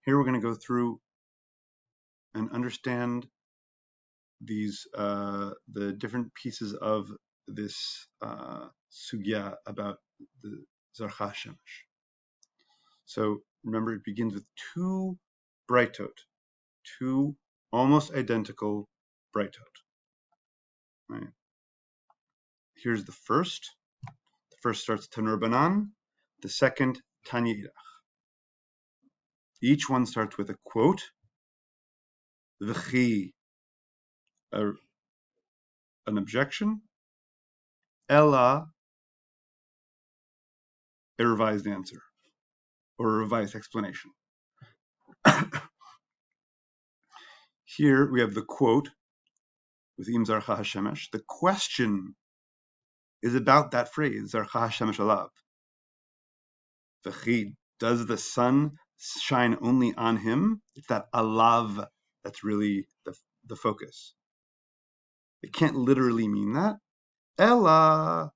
Here we're going to go through and understand these the different pieces of this sugya about the Zarcha Shemesh. So remember, it begins with two brightot, two almost identical brightot. Right. Here's the first. The first starts Tanur Banan, the second Tanya Idach. Each one starts with a quote, v'chi, an objection, ella, a revised answer, or a revised explanation. Here we have the quote with Im Zarcha Hashemesh. The question is about that phrase, Zarcha Hashemesh alav. V'chi, does the sun shine only on him? It's that alav that's really the focus. It can't literally mean that. Ella,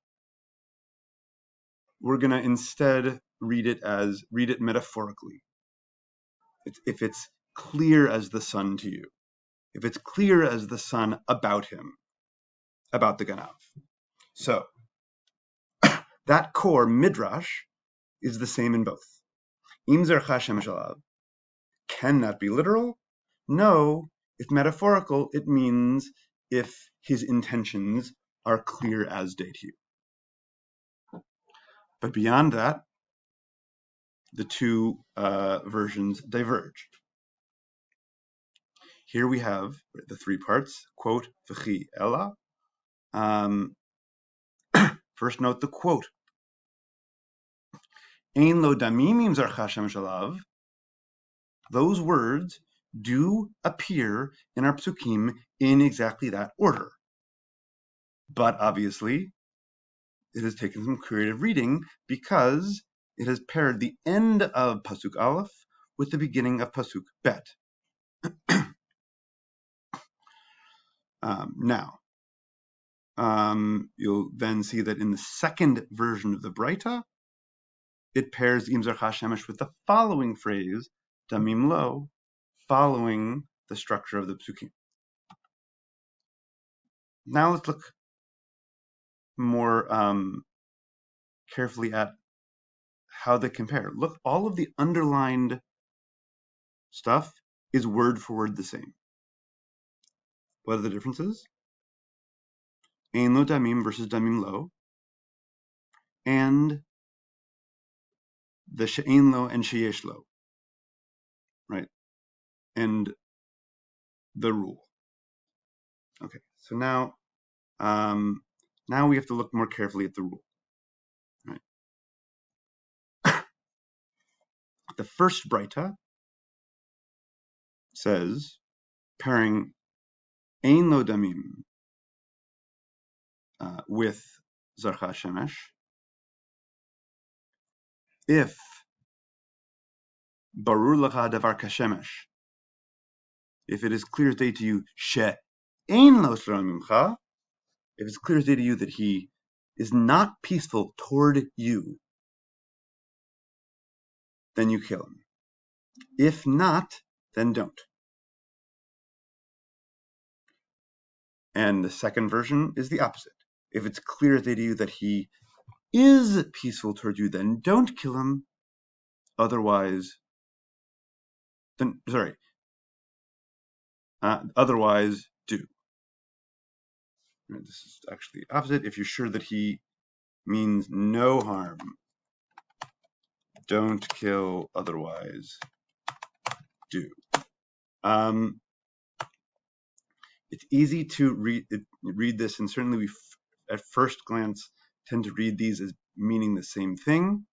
we're going to instead read it metaphorically. If it's clear as the sun to you, if it's clear as the sun about him, about the Ganav. So that core midrash is the same in both. Im Zarcha Shemesh alav, can that be literal? No. If metaphorical, it means if his intentions are clear as day to you. But beyond that, the two versions diverge. Here we have the three parts, quote, v'chi ella. First note the quote. Ein lo damim im zarcha shemesh alav. Those words do appear in our psukim in exactly that order. But obviously, it has taken some creative reading because it has paired the end of pasuk aleph with the beginning of pasuk bet. Now, you'll then see that in the second version of the Braita, it pairs Im Zarcha Shemesh with the following phrase, damim lo, following the structure of the psukim. Now let's look more carefully at how they compare. Look, all of the underlined stuff is word for word the same. What are the differences? Ein lo damim versus damim lo, and the she'ein lo and sheyesh lo, right? And the rule. Okay, so now we have to look more carefully at the rule. Right? The first Braita says, pairing Ein lo damim with Zarcha Shemesh, if barur lacha davar kashemesh, if it is clear as day to you, she'ein lo shloim mimcha, if it's clear as day to you that he is not peaceful toward you, then you kill him. If not, then don't. And the second version is the opposite. If it's clear as day to you that he is peaceful toward you, then don't kill him. Otherwise, otherwise do. This is actually the opposite. If you're sure that he means no harm, don't kill, otherwise do. It's easy to read this, and certainly we, at first glance, tend to read these as meaning the same thing,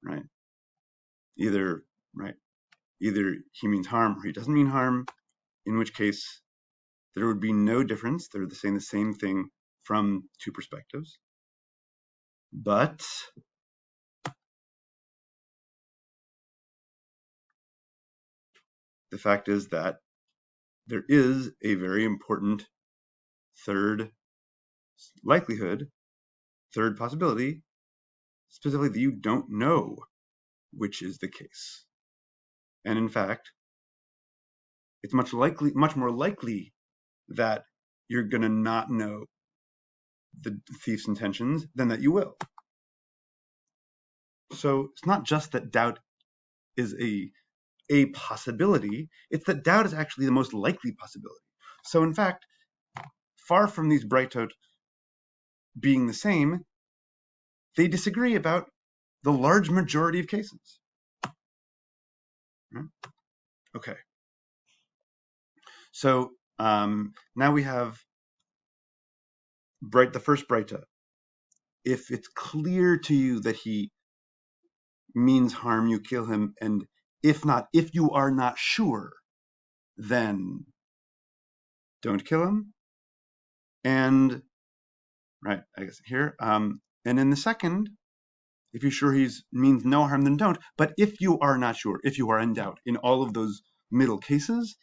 right? Either he means harm or he doesn't mean harm, in which case there would be no difference. They're saying the same thing from two perspectives. But the fact is that there is a very important third likelihood, third possibility, specifically that you don't know which is the case. And in fact, it's much more likely that you're going to not know the thief's intentions than that you will. So it's not just that doubt is a possibility, it's that doubt is actually the most likely possibility. So in fact, far from these Breitot being the same, they disagree about the large majority of cases. Okay. So now we have the first Breita. If it's clear to you that he means harm, you kill him, and if not, if you are not sure, then don't kill him. And right, I guess here. And in the second, if you're sure he means no harm, then don't. But if you are not sure, if you are in doubt, in all of those middle cases,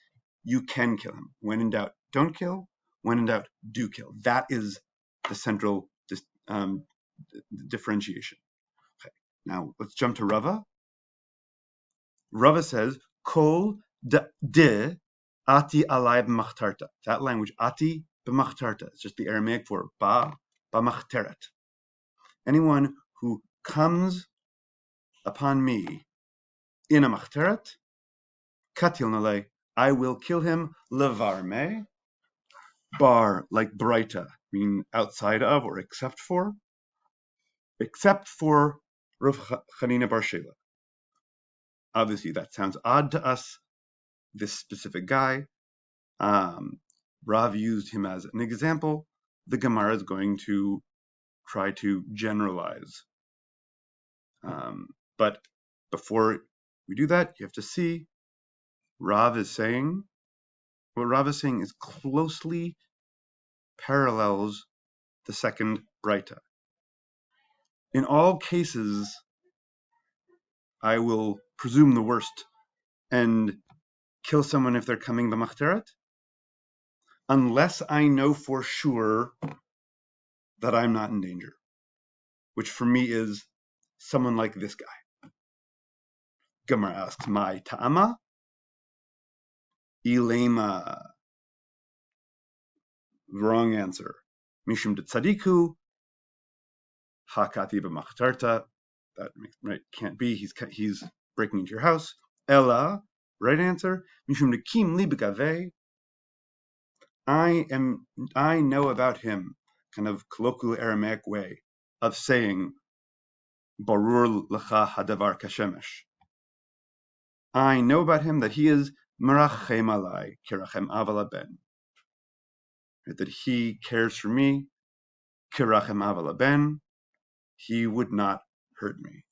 you can kill him. When in doubt, don't kill. When in doubt, do kill. That is the central differentiation. Okay. Now let's jump to Rava. Rava says, Kol de ati alai b'machtarta. That language, ati b'machtarta, is just the Aramaic for ba b'machteret. Anyone who comes upon me in a machteret, katil nalei, I will kill him, levar me, bar, like breita, meaning outside of or except for Rav Chanina bar Shela. Obviously, that sounds odd to us, this specific guy. Rav used him as an example. The Gemara is going to try to generalize. But before we do that, you have to see what Rav is saying is closely parallels the second Breita. In all cases, I will presume the worst and kill someone if they're coming b'machteret, unless I know for sure that I'm not in danger, which for me is someone like this guy. Gemara asks, "My ta'ama, ilema." Wrong answer. Mishum de tzadiku, hakati b'machtarta. That right can't be. He's breaking into your house. Ella, right answer. Mishum de kim li begaveh. I know about him, kind of colloquial Aramaic way of saying barur lecha hadavar kashemesh. I know about him that he is merachem alai kirachem aval ben. That he cares for me, kirachem aval ben. He would not hurt me.